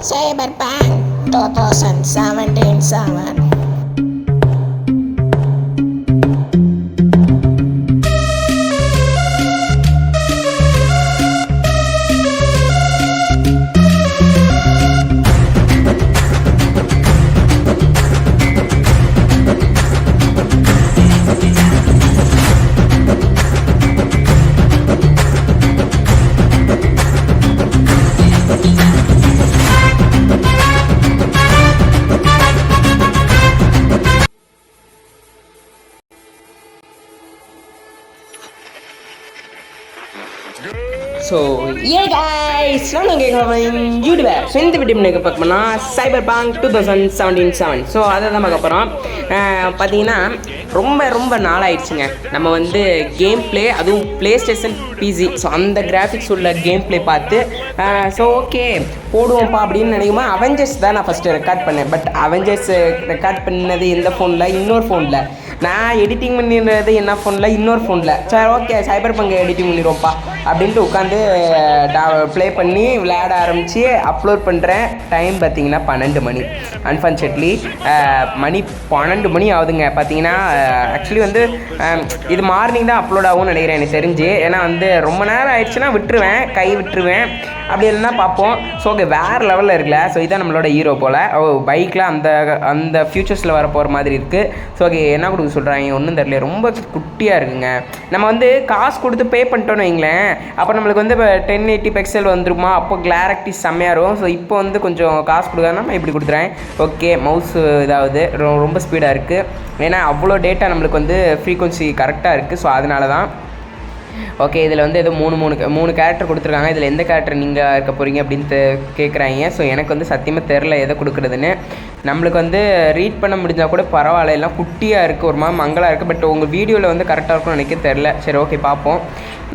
Cyberpunk 2077. So ஏ guys நான் கேட்குறேன் YouTuber so இந்த வீடியோ நீங்கள் பார்க்கணும்னா Cyberpunk 2077. ஸோ அதை தான் பார்க்க போகிறோம். பார்த்தீங்கன்னா ரொம்ப நாளாயிடுச்சுங்க நம்ம வந்து கேம் ப்ளே, அதுவும் ப்ளே ஸ்டேஷன் பிசி, ஸோ அந்த கிராஃபிக்ஸ் உள்ள கேம் ப்ளே பார்த்து ஸோ ஓகே போடுவோம்ப்பா அப்படின்னு நினைக்குமா. அவெஞ்சர்ஸ் தான் நான் ஃபஸ்ட்டு ரெக்கார்ட் பண்ணேன். பட் அவெஞ்சர்ஸ் ரெக்கார்ட் பண்ணது எந்த ஃபோனில், இன்னொரு ஃபோனில். நான் எடிட்டிங் பண்ணிடுறது என்ன ஃபோனில், இன்னொரு ஃபோனில். சரி ஓகே Cyberpunk எடிட்டிங் பண்ணிடுவோம்ப்பா அப்படின்ட்டு உட்காந்து ப்ளே பண்ணி விளையாட ஆரம்பித்து அப்லோட் பண்ணுறேன். டைம் பார்த்தீங்கன்னா 12 மணி. அன்ஃபார்ச்சுனேட்லி மணி 12 மணி ஆகுதுங்க. பார்த்தீங்கன்னா ஆக்சுவலி வந்து இது மார்னிங் தான் அப்லோட் ஆகும்னு நினைக்கிறேன் எனக்கு தெரிஞ்சு. ஏன்னா வந்து ரொம்ப நேரம் ஆயிடுச்சுன்னா விட்டுருவேன். அப்படி இல்லைன்னா பார்ப்போம். ஸோ ஓகே வேறு லெவலில் இருக்குல்ல. ஸோ இதான் நம்மளோட ஹீரோ போல். பைக்கில் அந்த ஃபியூச்சர்ஸில் வர போகிற மாதிரி இருக்குது. ஸோ ஓகே என்ன கொடுக்க சொல்கிறாங்க ஒன்றும் தெரியல. ரொம்ப குட்டியாக இருக்குங்க. நம்ம வந்து காசு கொடுத்து பே பண்ணிட்டோன்னு வைங்களேன், அப்போ நம்மளுக்கு வந்து இப்போ 1080 பிக்சல் வந்துருமா, அப்போ கிளாரிட்டி செம்மையாக இருக்கும். ஸோ இப்போ வந்து கொஞ்சம் காசு கொடுக்காம நான் இப்படி கொடுத்துறேன். ஓகே மவுஸ் இதாவது ரொம்ப ஸ்பீடாக இருக்குது. ஏன்னா அவ்வளோ டேட்டா நம்மளுக்கு வந்து ஃப்ரீக்வன்சி கரெக்டாக இருக்குது. ஸோ அதனால தான். ஓகே இதில் வந்து ஏதோ மூணு கேரக்டர் கொடுத்துருக்காங்க. இதில் எந்த கேரக்டர் நீங்கள் இருக்க போகிறீங்க அப்படின்னு கேட்குறாங்க. ஸோ எனக்கு வந்து சத்தியமாக தெரில எதை கொடுக்குறதுன்னு. நம்மளுக்கு வந்து ரீட் பண்ண முடிஞ்சால் கூட பரவாயில்ல, எல்லாம் குட்டியாக இருக்குது, ஒரு மாதிரி மங்களாக இருக்குது. பட் உங்கள் வீடியோவில் வந்து கரெக்டாக இருக்கும்னு நினைக்க தெரில. சரி ஓகே பார்ப்போம்.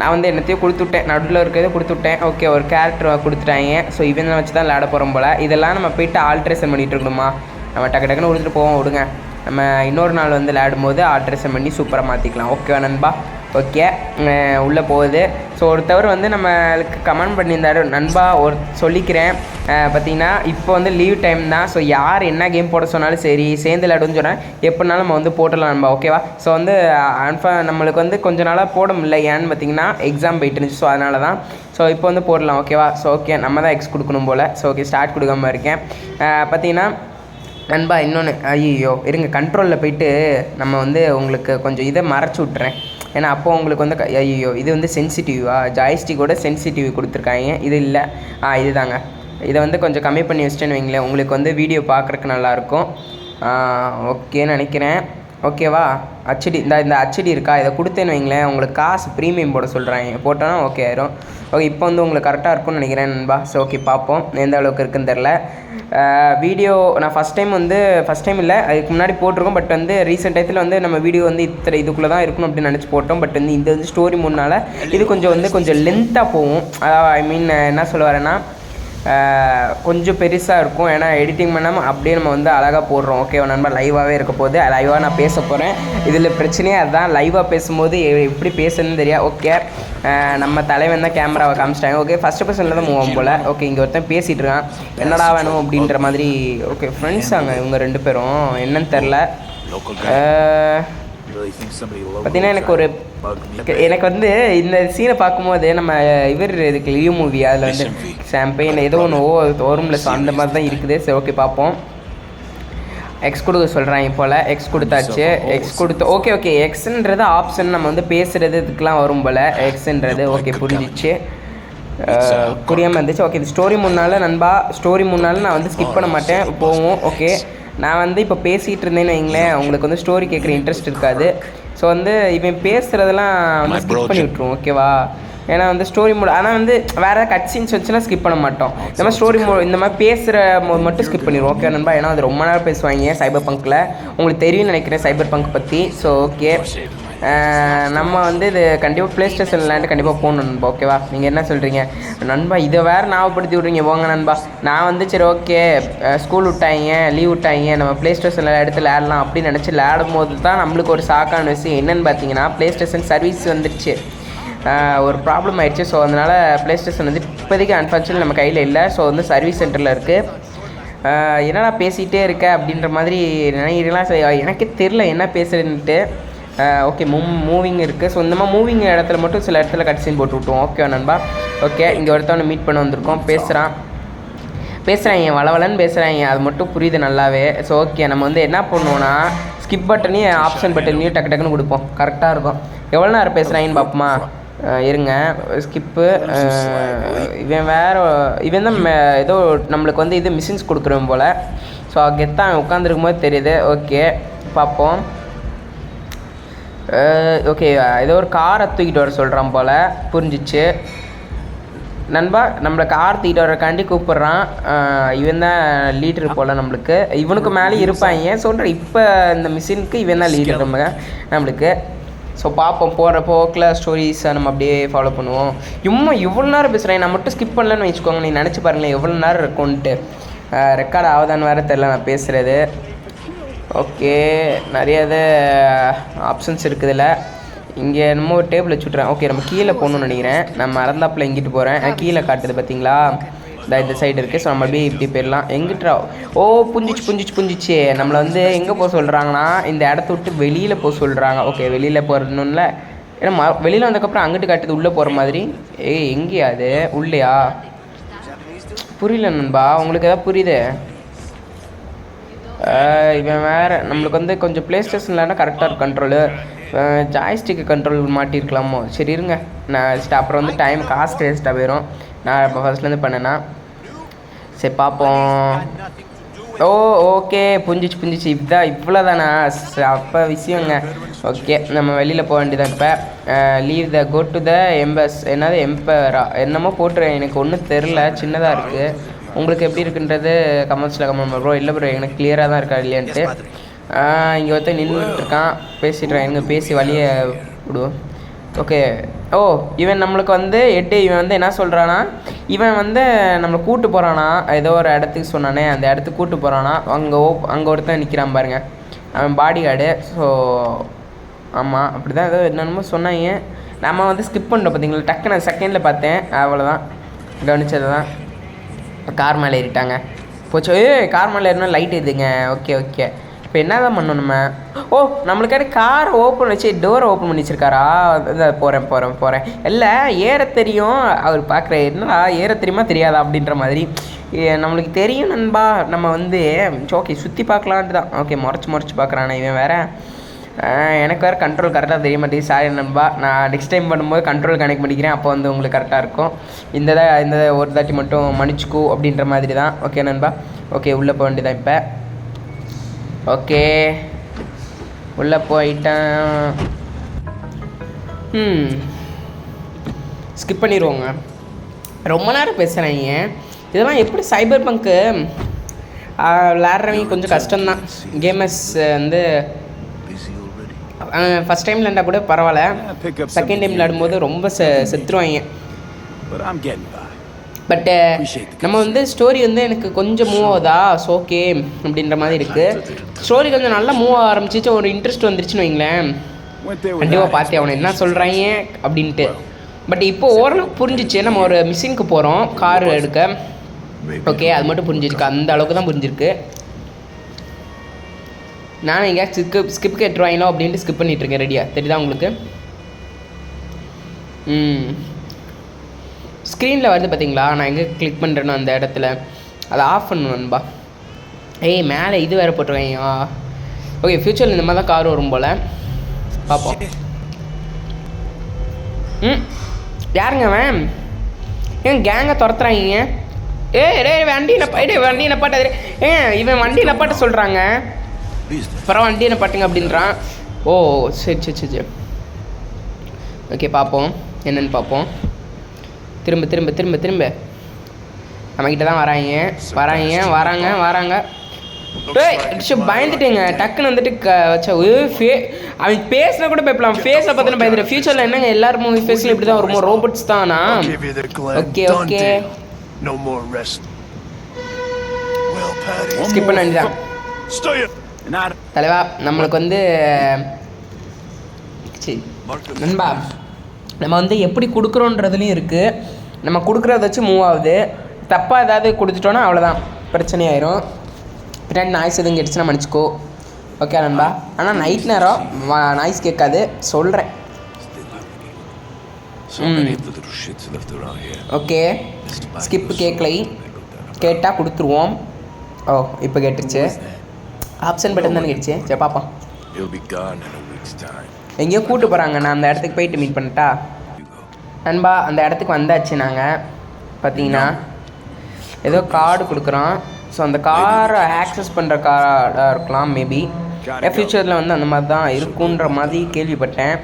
நான் வந்து என்னத்தையும் கொடுத்துட்டேன், நடுவில் இருக்கிறதே கொடுத்துட்டேன். ஓகே ஒரு கேரக்டர் கொடுத்துட்டாங்க. ஸோ இவன் வச்சு தான் விளையாட போகிறோம் போல். இதெல்லாம் நம்ம போய்ட்டு ஆல்ட்ரேஷன் பண்ணிகிட்டு இருக்கணுமா, நம்ம டக்குன்னு கொடுத்துட்டு போவோம். விடுங்க, நம்ம இன்னொரு நாள் வந்து விளையாடும் போது ஆல்ட்ரேஷன் பண்ணி சூப்பராக மாற்றிக்கலாம். ஓகேவா நண்பா. ஓகே உள்ளே போகுது. ஸோ ஒருத்தவர் வந்து நம்மளுக்கு கமெண்ட் பண்ணியிருந்தார், நண்பா சொல்லிக்கிறேன் பார்த்தீங்கன்னா இப்போ வந்து லீவ் டைம் தான். ஸோ யார் என்ன கேம் போட சொன்னாலும் சரி சேர்ந்து விளையாடுன்னு சொன்னேன். எப்படினாலும் நம்ம வந்து போட்டலாம் நண்பா, ஓகேவா. ஸோ வந்து நம்மளுக்கு வந்து கொஞ்ச நாளாக போட முடியல. ஏன்னு பார்த்தீங்கன்னா எக்ஸாம் போயிட்டு இருந்துச்சு. ஸோ அதனால தான். ஸோ இப்போ வந்து போடலாம், ஓகேவா. ஸோ ஓகே நம்ம தான் எக்ஸ் கொடுக்கணும் போல். ஸோ ஓகே ஸ்டார்ட் கொடுக்காமல் இருக்கேன். பார்த்தீங்கன்னா நண்பா இன்னொன்று, ஐயோ இருங்க, கண்ட்ரோலில் போயிட்டு நம்ம வந்து உங்களுக்கு கொஞ்சம் இதை மறைச்சி விட்றேன். ஏன்னா அப்போது உங்களுக்கு வந்து ஐயோ இது வந்து சென்சிட்டிவா, ஜாய்ஸ்டிக்கோட சென்சிட்டிவ் கொடுத்துருக்காங்க. இது இல்லை, இது தாங்க. இதை வந்து கொஞ்சம் கம்மி பண்ணி வச்சுட்டேன்னு வைங்களேன், உங்களுக்கு வந்து வீடியோ பார்க்குறக்கு நல்லாயிருக்கும். ஓகேன்னு நினைக்கிறேன். ஓகேவா. இந்த ஹச்டி இருக்கா, இதை கொடுத்தேன்னு வைங்களேன், உங்களுக்கு காசு ப்ரீமியம் போட சொல்கிறாங்க. போட்டோன்னா ஓகே ஆயிரும். ஓகே இப்போ வந்து உங்களுக்கு கரெக்டாக இருக்கும்னு நினைக்கிறேன் நண்பா. ஸோ ஓகே பார்ப்போம் எந்த அளவுக்கு இருக்குன்னு தெரில. வீடியோ நான் ஃபஸ்ட் டைம் இல்லை, அதுக்கு முன்னாடி போட்டிருக்கோம். பட் வந்து ரீசெண்ட் டயத்தில் வந்து நம்ம வீடியோ வந்து இதுக்குள்ளே தான் இருக்கணும் அப்படின்னு நினச்சி போட்டோம். பட் வந்து இந்த வந்து ஸ்டோரி முன்னால் இது கொஞ்சம் லென்த்தாக போகும். அதாவது ஐ மீன் என்ன சொல்ல வரேன்னா கொஞ்சம் பெருசாக இருக்கும். ஏன்னா எடிட்டிங் பண்ணாமல் அப்படியே நம்ம வந்து அழகாக போடுறோம். ஓகே நண்பா லைவாகவே இருக்க போகுது. லைவாக நான் பேச போகிறேன். இதில் பிரச்சனையே அதுதான், லைவாக பேசும்போது எப்படி பேசணும்னு தெரியாது. ஓகே நம்ம தலைவன் தான் கேமராவை காமிச்சிட்டாங்க. ஓகே ஃபஸ்ட்டு பர்சனில் தான் மூவ் போல். ஓகே இங்கே ஒருத்தன் பேசிகிட்டு இருக்கான், என்னடா வேணும் அப்படின்ற மாதிரி. ஓகே ஃப்ரெண்ட்ஸ் ஆங்க இவங்க 2 பேரும், என்னன்னு தெரில. பார்த்தீங்கன்னா எனக்கு வந்து இந்த சீனை பார்க்கும்போது நம்ம இதுக்கு லியோ மூவி, அதில் வந்து ஷாம்பெயின் ஏதோ ஒன்று ஓரமில்ல. ஸோ அந்த மாதிரி தான் இருக்குது. சரி ஓகே பார்ப்போம். எக்ஸ் கொடுக்க சொல்கிறாங்க போல். எக்ஸ் கொடுத்தாச்சு. ஓகே எக்ஸுன்றது ஆப்ஷன், நம்ம வந்து பேசுகிறது இதுக்கெலாம் வரும் போல் எக்ஸுன்றது. ஓகே புரிஞ்சிச்சு, புரியாமல் இருந்துச்சு. ஓகே இது ஸ்டோரி முன்னால் நண்பா, நான் வந்து ஸ்கிப் பண்ண மாட்டேன், போவோம். ஓகே நான் வந்து இப்போ பேசிகிட்டு இருந்தேன்னு வைங்களேன், உங்களுக்கு வந்து ஸ்டோரி கேட்குற இன்ட்ரெஸ்ட் இருக்காது. ஸோ வந்து இவன் பேசுகிறதெல்லாம் வந்து ஸ்கிப் பண்ணி விட்ருவோம், ஓகேவா. ஏன்னா வந்து ஸ்டோரி மோட், ஆனால் வந்து வேறு ஏதாவது கட் சீன்ஸ் வச்சுன்னா ஸ்கிப் பண்ண மாட்டோம். இந்த மாதிரி ஸ்டோரி இந்த மாதிரி பேசுகிற மட்டும் ஸ்கிப் பண்ணிடுவோம், ஓகே நண்பா. ஏன்னா அது ரொம்ப நேரம் பேசுவாங்க Cyberpunkல, உங்களுக்கு தெரியும்னு நினைக்கிறேன் Cyberpunk பற்றி. ஸோ ஓகே நம்ம வந்து இது கண்டிப்பாக ப்ளே ஸ்டேஷன் விளையாண்டு கண்டிப்பாக போகணும் நண்பா, ஓகேவா. நீங்கள் என்ன சொல்கிறீங்க நண்பா, இதை வேறு ஞாபகப்படுத்தி விட்றீங்க. போங்க நண்பா. நான் வந்து சரி ஓகே ஸ்கூல் லீவ் விட்டாங்க, நம்ம ப்ளே ஸ்டேஷனில் எடுத்து விளையாடலாம் அப்படின்னு நினச்சி விளையாடும் போது தான் நம்மளுக்கு ஒரு சாக்கான விஷயம் என்னென்னு பார்த்தீங்கன்னா ப்ளே ஸ்டேஷன் சர்வீஸ் வந்துடுச்சு. ஒரு ப்ராப்ளம் ஆயிடுச்சு. ஸோ அதனால் ப்ளே ஸ்டேஷன் வந்து இப்போதைக்கு அன்ஃபார்ச்சுனேட்லி நம்ம கையில் இல்லை. ஸோ வந்து சர்வீஸ் சென்டரில் இருக்குது. என்னடா பேசிகிட்டே இருக்க அப்படின்ற மாதிரி நினைக்கிறீங்களா? எனக்கே தெரில என்ன பேசுகிறேன்ட்டு. ஓகே மூவிங் இருக்குது. ஸோ இந்த மாதிரி மூவிங் இடத்துல மட்டும் சில இடத்துல கட் சீன் போட்டு விட்டுவோம். ஓகே நண்பா. ஓகே இங்கே ஒருத்தவனை மீட் பண்ண வந்திருக்கோம். பேசுகிறாங்க வளவலன்னு பேசுகிறாங்க, அது மட்டும் புரியுது நல்லாவே. ஸோ ஓகே நம்ம வந்து என்ன பண்ணுவோன்னா ஸ்கிப் பட்டனையும் ஆப்ஷன் பட்டனையும் டக்கு டக்குன்னு கொடுப்போம், கரெக்டாக இருக்கும். எவ்வளோ நேரம் பேசுகிறாங்கன்னு பார்ப்போமா? இருங்க ஸ்கிப்பு. இவன் தான் ஏதோ நம்மளுக்கு வந்து இது மிஷின்ஸ் கொடுக்குறோம் போல். ஸோ கெத்தான் உட்காந்துருக்கும் போது தெரியுது. ஓகே பார்ப்போம். ஓகே ஏதோ ஒரு காரை தூக்கிட்டு வர சொல்கிறான் போல், புரிஞ்சிச்சு நண்பா. நம்மளை கார் தூக்கிட்டு வரக்காண்டி கூப்பிட்றான். இவன் தான் லீடர் போல் நம்மளுக்கு. இவனுக்கு மேலே இருப்பாங்க சொல்கிறேன். இப்போ இந்த மிஷினுக்கு இவன் தான் லீடர் நம்மளுக்கு. ஸோ பார்ப்போம் போகிற போக்கில் ஸ்டோரிஸை நம்ம அப்படியே ஃபாலோ பண்ணுவோம். இவ்வளோ நேரம் பேசுகிறேன், நான் மட்டும் ஸ்கிப் பண்ணலன்னு வச்சுக்கோங்க. நீ நினச்சி பாருங்களேன் எவ்வளோ நேரம் இருக்கும்ன்ட்டு. ரெக்கார்ட் ஆகுதான்னு வேறு தெரில நான் பேசுகிறது. ஓகே நிறைய இது ஆப்ஷன்ஸ் இருக்குதுல்ல. இங்கே நம்ம ஒரு டேபிள் வச்சுட்றேன். ஓகே நம்ம கீழே போகணுன்னு நினைக்கிறேன். நான் மறந்தாப்பில் எங்கிட்டு போகிறேன். கீழே காட்டுது பார்த்தீங்களா, இந்த சைடு இருக்குது. ஸோ நம்ம அப்படியே இப்படி போயிடலாம். எங்கிட்டா ஓ புஞ்சிச்சு நம்மளை வந்து எங்கே போக சொல்கிறாங்கன்னா இந்த இடத்த விட்டு வெளியில் போக சொல்கிறாங்க. ஓகே வெளியில் போகிறதுன்னு ஏன்னா வெளியில் வந்ததுக்கப்புறம் அங்கிட்டு காட்டுது உள்ளே போகிற மாதிரி. எங்கேயா அது உள்ளையா? புரியல நண்பா, உங்களுக்கு எதாவது புரியுது? இவன் வேறு நம்மளுக்கு வந்து கொஞ்சம் ப்ளே ஸ்டேஷன்லன்னா கரெக்டாக இருக்கும் கண்ட்ரோலு. Joystick control மாட்டியிருக்கலாமோ? சரி இருங்க நான் அப்புறம் வந்து டைம் காஸ்ட் வேஸ்ட்டாக போயிடும். நான் இப்போ ஃபஸ்ட்லேருந்து பண்ணேன்னா சரி பார்ப்போம். ஓகே புஞ்சிச்சு இதுதான் இவ்வளோ தானா? அப்போ விஷயங்க. ஓகே நம்ம வெளியில் போக வேண்டியதான். இப்போ leave the go to the embassy என்னது எம்பரா என்னமோ போட்டுறேன், எனக்கு ஒன்றும் தெரில, சின்னதாக இருக்குது. உங்களுக்கு எப்படி இருக்குன்றது கமெண்ட்ஸில் கமெண்ட் ப்ரோ. இல்லை ப்ரோ எனக்கு கிளியராக தான் இருக்கா இல்லையான்ட்டு. இங்கே ஒருத்தர் நின்றுட்டுருக்கான், பேசிடுறேன் எங்கே பேசி வழியை விடுவோம். ஓகே இவன் நம்மளுக்கு வந்து இவன் வந்து என்ன சொல்கிறான்னா இவன் வந்து நம்மளை கூப்பிட்டு போகிறானா ஏதோ ஒரு இடத்துக்கு சொன்னானே அந்த இடத்துக்கு கூப்பிட்டு போகிறானா. அங்கே ஒருத்தன் நிற்கிறான் பாருங்கள், அவன் பாடி கார்டு. ஸோ ஆமாம் அப்படி தான் ஏதோ என்னென்னமோ சொன்னாங்க. நம்ம வந்து ஸ்கிப் பண்ணுறோம் பார்த்தீங்களா, டக்குன்னு நான் செகண்டில் பார்த்தேன், அவ்வளோதான் கவனிச்சது தான். கார் மேலே ஏறிட்டாங்க போச்சு. கார் மேலே ஏறினா லைட் எதுங்க. ஓகே இப்போ என்ன தான் பண்ணணும் நம்ம? நம்மளுக்கான கார் ஓப்பன் வச்சு டோரை ஓப்பன் பண்ணி வச்சுருக்காரா? போகிறேன் இல்லை ஏற தெரியும். அவர் பார்க்குற என்னடா ஏற தெரியுமா தெரியாதா அப்படின்ற மாதிரி நம்மளுக்கு தெரியும் நண்பா. நம்ம வந்து ஓகே சுற்றி பார்க்கலான்ட்டு தான். ஓகே முறைச்சி பார்க்குறானே இவன் வேறு. எனக்கு வேறு கண்ட்ரோல் கரெக்டாக தெரிய மாட்டேங்குது. சாரி நண்பா, நான் நெக்ஸ்ட் டைம் பண்ணும்போது கண்ட்ரோல் கனெக்ட் பண்ணிக்கிறேன். அப்போ வந்து உங்களுக்கு கரெக்டாக இருக்கும். இந்த ஒரு தாட்டி மட்டும் மன்னிச்சுக்கோ அப்படின்ற மாதிரி தான். ஓகே நண்பா. ஓகே உள்ளே போக வேண்டியதான் இப்போ. ஓகே உள்ளே போயிட்டேன். ஸ்கிப் பண்ணிடுவோங்க. ரொம்ப நேரம் பேசுகிறாங்க. இதெல்லாம் எப்படி சைபர் பங்க்கு விளாட்றவங்க கொஞ்சம் கஷ்டம்தான். கேமர்ஸ் வந்து ஃபஸ்ட் டைம் விளாண்டா கூட பரவாயில்ல, செகண்ட் டைம் விளாடும்போது ரொம்ப செத்துருவாங்க. பட்டு நம்ம வந்து ஸ்டோரி வந்து எனக்கு கொஞ்சம் மூவ் ஆகுதா ஓகே அப்படின்ற மாதிரி இருக்குது. ஸ்டோரி கொஞ்சம் நல்லா மூவ் ஆக ஆரம்பிச்சிச்சு, ஒரு இன்ட்ரெஸ்ட் வந்துருச்சுன்னு வைங்களேன். கண்டிப்பாக பார்த்தேன் அவனை என்ன சொல்கிறாங்க அப்படின்ட்டு. பட் இப்போ ஓரளவுக்கு புரிஞ்சிச்சு. நம்ம ஒரு மிஷினுக்கு போகிறோம் கார் எடுக்க. ஓகே அது மட்டும் புரிஞ்சிருக்கு, அந்த அளவுக்கு தான் புரிஞ்சிருக்கு. நானும் எங்கேயாச்சும் ஸ்கிப் கேட்டுருவாங்களோ அப்படின்ட்டு ஸ்கிப் பண்ணிகிட்ருக்கேன். ரெடியாக தெரியுதா உங்களுக்கு? ஸ்க்ரீனில் வருது பார்த்தீங்களா, நான் எங்கே கிளிக் பண்ணுறேன்னு அந்த இடத்துல அதை ஆஃப் பண்ணுவேன்பா. மேலே இது வேறு போட்டுருவாங்க. ஓகே ஃப்யூச்சரில் இந்த மாதிரி தான் கார் வரும் போல், பார்ப்போம். யாருங்க அவன்? கேங்கை துரத்துறாங்க. வண்டி நப்பாட்ட இவன் வண்டி நப்பாட்ட சொல்கிறாங்க. அப்புறம் வண்டியை நப்பாட்டுங்க அப்படின்றான். சரி ஓகே பார்ப்போம் என்னென்னு பார்ப்போம். திரும்ப நம்மக்கிட்ட தான் வராங்க. பயந்துட்டேங்க டக்குன்னு வந்துட்டு வச்சா அவன் பேசினா கூட பயப்படலாம். ஃபேஸில் பார்த்துன்னு பயந்துட்டேன். ஃபியூச்சரில் என்னங்க எல்லாரும் மூவி ஃபேஸில் இப்படி தான் வருமோ, ரோபோட்ஸ் தானா? ஓகே ஸ்கிப் பண்ண வேண்டியதான் தலைவா. நம்மளுக்கு வந்து நண்பா நம்ம வந்து எப்படி கொடுக்குறோன்றதுலையும் இருக்குது. நம்ம கொடுக்குறத வச்சு மூவ் ஆகுது. தப்பாக ஏதாவது கொடுத்துட்டோன்னா அவ்வளோதான், பிரச்சனையாயிரும். பின்னாடி நாய்ஸ் எதுவும் கேட்டுச்சுன்னா மன்னிச்சிக்கோ. ஓகே நண்பா. ஆனால் நைட் நேரம் நாய்ஸ் கேட்காது சொல்கிறேன். ஓகே, ஸ்கிப்பு கேட்கலை, கேட்டால் கொடுத்துருவோம். ஓ இப்போ கேட்டுருச்சு. ஆப்ஷன் பட்டன் தானே கேட்டுச்சு. சரி பார்ப்போம். எங்கேயோ கூப்பிட்டு போகிறாங்க. நான் அந்த இடத்துக்கு போயிட்டு மீட் பண்ணிட்டா நண்பா. அந்த இடத்துக்கு வந்தாச்சு நாங்கள். பார்த்தீங்கன்னா ஏதோ கார்டு கொடுக்குறோம். ஸோ அந்த காரை ஆக்சஸ் பண்ணுற கார்டாக இருக்கலாம் மேபி. ஃப்யூச்சரில் வந்து அந்த மாதிரி தான் இருக்குன்ற மாதிரி கேள்விப்பட்டேன்.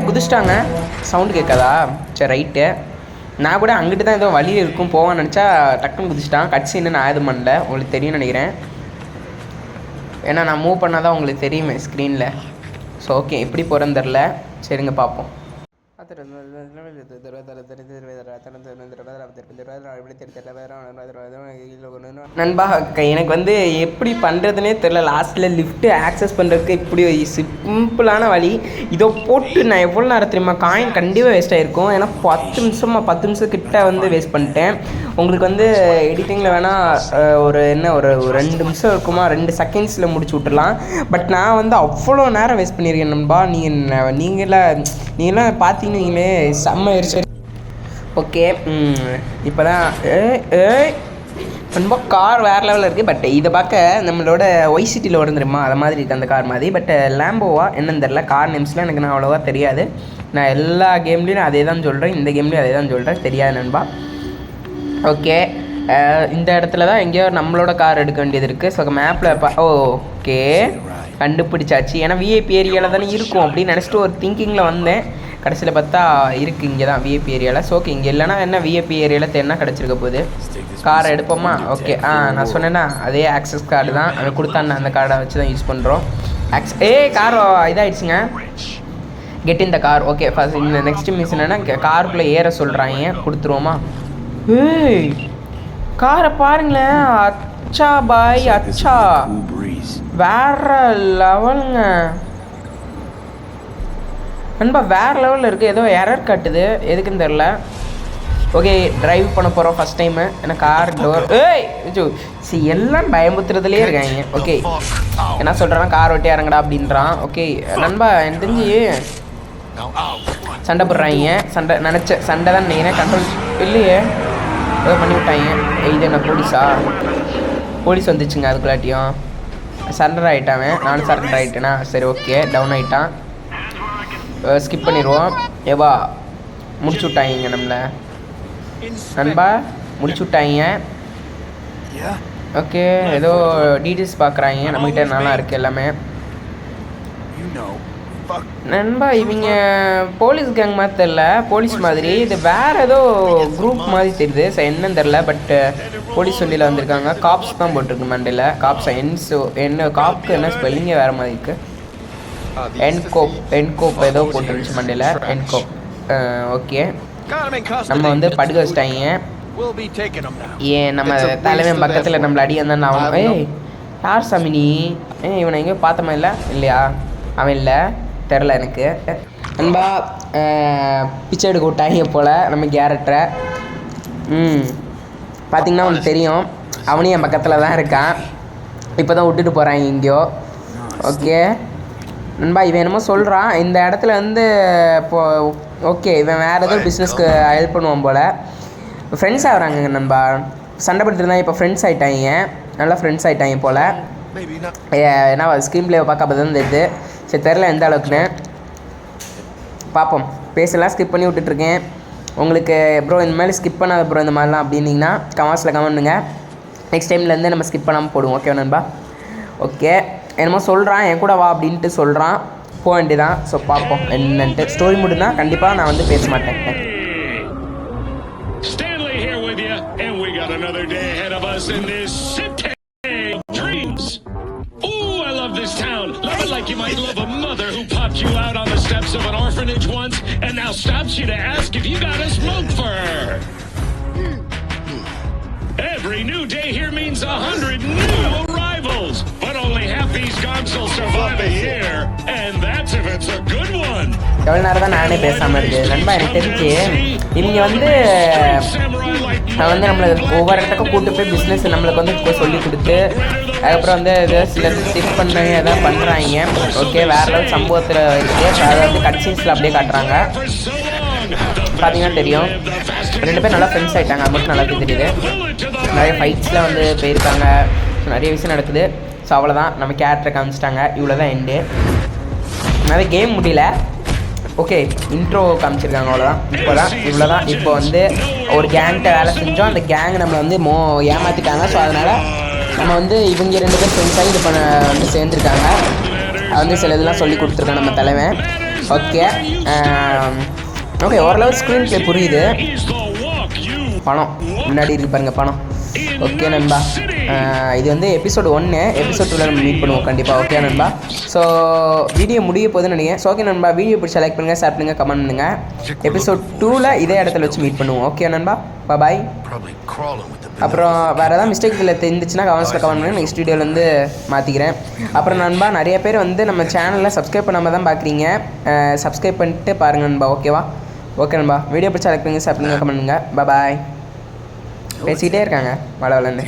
குதிச்சிட்டாங்க. சவுண்டு கேட்காதா? சரி ரைட்டு. நான் கூட அங்கிட்டு தான் ஏதோ வழியில் இருக்கும் போவான்னு நினச்சா டக்குன்னு குதிச்சிட்டான். கட்சி நான் எதுவும் பண்ணல, உங்களுக்கு தெரியும்னு நினைக்கிறேன். ஏன்னா நான் மூவ் பண்ணால் தான் உங்களுக்கு தெரியுமே ஸ்க்ரீனில். ஸோ ஓகே, எப்படி போகிறேன்னு தெரில. சரிங்க பார்ப்போம். நண்பா எனக்கு வந்து எப்படி பண்ணுறதுனே தெரில. லாஸ்ட்டில் லிஃப்ட்டு ஆக்சஸ் பண்ணுறதுக்கு இப்படி சிம்பிளான வழி. இதை போட்டு நான் எவ்வளோ நேரம் தெரியுமா, காயின் கண்டிப்பாக வேஸ்ட் ஆகிருக்கும். ஏன்னா 10 நிமிஷம் கிட்ட வந்து வேஸ்ட் பண்ணிட்டேன். உங்களுக்கு வந்து எடிட்டிங்கில் வேணால் ஒரு 2 நிமிஷம் இருக்குமா, 2 செகண்ட்ஸில் முடிச்சு விட்டுடலாம். பட் நான் வந்து அவ்வளோ நேரம் வேஸ்ட் பண்ணியிருக்கேன் நண்பா. நீங்களாம் பார்த்தீங்கன்னீங்களே செம்ம எரிச்சு. ஓகே, இப்போ தான் ரொம்ப கார் வேறு லெவலில் இருக்குது. பட் இதை பார்க்க நம்மளோட ஒய் சிட்டியில் வரும் தெரியுமா, அதை மாதிரி இருக்குது அந்த கார் மாதிரி. பட் லேம்போவா என்னன்னு தெரில. கார் நேம்ஸ்லாம் எனக்கு நான் அவ்வளோவா தெரியாது. நான் எல்லா கேம்லேயும் அதே தான் சொல்கிறேன், இந்த கேம்லேயும் அதே தான் சொல்கிறேன். தெரியாது நண்பா. ஓகே, இந்த இடத்துல தான் எங்கேயோ நம்மளோட கார் எடுக்க வேண்டியது இருக்குது. ஸோ மேப்பில் ஓகே கண்டுபிடிச்சாச்சு. ஏன்னா விஐபி ஏரியாவில் தானே இருக்கும் அப்படின்னு நினச்சிட்டு ஒரு திங்கிங்கில் வந்தேன். கடைசியில் பார்த்தா இருக்குது இங்கே தான் விஐபி ஏரியாவில். ஸோ ஓகே, இங்கே இல்லைனா என்ன விஐபி ஏரியாவில் தேடினா கிடச்சிருக்க போகுது. காரை எடுப்போமா? ஓகே, நான் சொன்னேன்னா அதே ஆக்சஸ் கார்டு தான் அதை கொடுத்தான்னு அந்த கார்டை வச்சு தான் யூஸ் பண்ணுறோம். கார் இதாகிடுச்சுங்க. Get in the car. Okay, first இந்த நெக்ஸ்ட் மிஷன் என்னன்னா காருக்குள்ளே ஏற சொல்கிறாங்க. கொடுத்துருவோமா? காரை பாருங்களேன். அச்சா பாய், அச்சா வேற லெவலுங்க நண்பா, வேறு லெவலில் இருக்குது. ஏதோ எரர் காட்டுது, எதுக்குன்னு தெரில. ஓகே, ட்ரைவ் பண்ண போகிறோம் ஃபஸ்ட் டைமு. ஏன்னா கார் டோர் எல்லாம் பயமுத்துறதுலேயே இருக்காங்க. ஓகே, என்ன சொல்கிறான், கார் ஓட்டி இறங்கடா அப்படின்றான். ஓகே நண்பா, எனக்கு தெரிஞ்சு சண்டை போடுறாங்க. சண்டை தான் நினைக்கிறேன். கண்ட்ரோல் இல்லையே, ஏதோ பண்ணி விட்டாங்க. இது என்ன போலீஸ் வந்துச்சுங்க. அதுக்குள்ளாட்டியும் சரண்டர் ஆகிட்டான். நானும் சரண்டர் ஆகிட்டேனா? சரி ஓகே, டவுன் ஆகிட்டான். ஸ்கிப் பண்ணிடுவோம். ஏவா முடிச்சு விட்டாங்க நம்மளை நண்பா, முடிச்சு விட்டாங்க. ஓகே, ஏதோ டீட்டெயில்ஸ் பார்க்குறாங்க நம்மகிட்ட. நல்லா இருக்குது எல்லாமே நண்பா. இவங்க போலீஸ் கேங் மாதிரி தெரில, போலீஸ் மாதிரி. இது வேறு ஏதோ குரூப் மாதிரி தெரியுது. ஸோ என்னன்னு தெரில. பட் போலீஸ் வண்டியில் வந்திருக்காங்க. காப்ஸ் தான் போட்டிருக்கு மண்டையில். காப்ஸ் என்ன காப்க்கு என்ன ஸ்பெல்லிங்கே வேறு மாதிரி இருக்குது. என்கோப் ஏதோ போட்டுருந்துச்சு மண்டையில். என்கோப். ஓகே, நம்ம வந்து படுக்க வச்சிட்டாங்க. நம்ம தலைவன் பக்கத்தில் நம்மளை அடி வந்தான். அவன் யார் சாமினி? இவனை எங்கேயோ பார்த்தமா இல்லையா? அவன் இல்லை, தெரில எனக்கு நண்பா. பிச்சை எடுக்க விட்டாங்க போல் நம்ம கேரக்டரை. பார்த்திங்கன்னா அவனுக்கு தெரியும், அவனையும் என் பக்கத்தில் தான் இருக்கான். இப்போ தான் விட்டுட்டு போகிறாங்க எங்கேயோ. ஓகே நண்பா, இவன் என்னமோ சொல்கிறான் இந்த இடத்துல வந்து. இப்போ ஓகே, இவன் வேறு ஏதோ பிஸ்னஸ்க்கு ஹெல்ப் பண்ணுவான் போல். ஃப்ரெண்ட்ஸ் ஆகிறாங்க நண்பா. சண்டை படுத்துருந்தா இப்போ ஃப்ரெண்ட்ஸ் ஆகிட்டாங்க. நல்லா ஃப்ரெண்ட்ஸ் ஆகிட்டாங்க போல். ஏன்னா ஸ்க்ரீன் பிளேவை பார்க்க அப்போ தான் தெரியுது. சரி தெரில எந்த அளவுக்குன்னு பார்ப்போம். பேசலாம் ஸ்கிப் பண்ணி விட்டுட்ருக்கேன். உங்களுக்கு ப்ரோ இந்த மாதிரி ஸ்கிப் பண்ணாத ப்ரோ இந்த மாதிரிலாம் அப்படின்னிங்கன்னா கமெண்ட்ஸில் கமெண்ட் பண்ணுங்கள். நெக்ஸ்ட் டைம்லேருந்து நம்ம ஸ்கிப் பண்ணாமல் போடுவோம். ஓகே நண்பா. ஓகே, என்னமோ சொல்கிறான், என் கூட வா அப்படின்ட்டு சொல்கிறான். போக வேண்டியதான். ஸோ பார்ப்போம் என்னன்ட்டு. ஸ்டோரி முடினா கண்டிப்பாக நான் வந்து பேச மாட்டேன். Like you might love a mother who popped you out on the steps of an orphanage once and now stops you to ask if you got a smoke for her. Every new day here means 100 new arrivals, but only half these console survive a year, and that's if it's a good one. எவ்வளோ நேரம் தான் நானே பேசாமல் இருக்குது நண்பா. எனக்கு தெரிஞ்சு இவங்க வந்து நம்மளை ஒவ்வொரு இடத்துக்கும் கூட்டு போய் பிஸ்னஸ் நம்மளுக்கு வந்து சொல்லி கொடுத்து அதுக்கப்புறம் வந்து இது சில டிப் பண்ணி எதாவது பண்ணுறாங்க. ஓகே, வேறு லெவல் சம்பவத்தில் இருக்குது. அதை வந்து கட்சின்ஸில் அப்படியே காட்டுறாங்க. பார்த்தீங்கன்னா தெரியும் 2 பேர் நல்லா ஃப்ரெண்ட்ஸ் ஆகிட்டாங்க. அது மட்டும் நல்லா தெரியுது. நிறைய ஃபைட்ஸில் வந்து போயிருக்காங்க. நிறைய விஷயம் நடக்குது. ஸோ அவ்வளோதான், நம்ம கேரக்டரை காமிச்சிட்டாங்க. இவ்வளோ தான் எண்டு. நிறைய கேம் முடியல. ஓகே, இன்ட்ரோ காமிச்சிருக்காங்க. அவ்வளோதான். இவ்வளோ தான். இப்போ வந்து ஒரு கேங்கிட்ட வேலை செஞ்சோம். அந்த கேங் நம்மளை வந்து ஏமாற்றிட்டாங்க. ஸோ அதனால் நம்ம வந்து இவங்க 2 பேர் ஃப்ரெண்ட்ஸாக இது பண்ண வந்து சேர்ந்துருக்காங்க. அது வந்து சில இதெல்லாம் சொல்லி கொடுத்துருக்காங்க நம்ம தலைவன். ஓகே ஓகே, ஓரளவு ஸ்க்ரீன் ப்ளே புரியுது. பணம் முன்னாடி இருக்கு பாருங்க, பணம். ஓகே நண்பா, இது வந்து எபிசோடு 1. எபிசோட் 2ல் நம்ம மீட் பண்ணுவோம் கண்டிப்பாக. ஓகே நண்பா, ஸோ வீடியோ முடிய போகுதுன்னு நினைக்கிறேன். ஸோ ஓகே நண்பா, வீடியோ பிடிச்சா லைக் பண்ணுங்கள், ஷேர் பண்ணுங்கள், கமெண்ட் பண்ணுங்கள். எபிசோட் 2ல் இதே இடத்துல வச்சு மீட் பண்ணுவோம். ஓகே நண்பா, பாய். அப்புறம் வேறு ஏதாவது மிஸ்டேக் இதில் தெரிஞ்சிச்சுன்னா கமெண்ட்ஸில் கமெண்ட் பண்ணி நெக்ஸ்ட் வீடியோவில் வந்து மாற்றிக்கிறேன். அப்புறம் நண்பா, நிறைய பேர் வந்து நம்ம சேனலில் சப்ஸ்கிரைப் பண்ணாமல் தான் பார்க்குறீங்க. சப்ஸ்கிரைப் பண்ணிட்டு பாருங்கள் நண்பா. ஓகேவா? ஓகே நண்பா, வீடியோ பிடிச்சா லைக் பண்ணுங்கள், ஷேர் பண்ணுங்கள், கமெண்ட் பண்ணுங்கள். பாய். பேசிக்கிட்டே இருக்காங்க வளவலன்னு.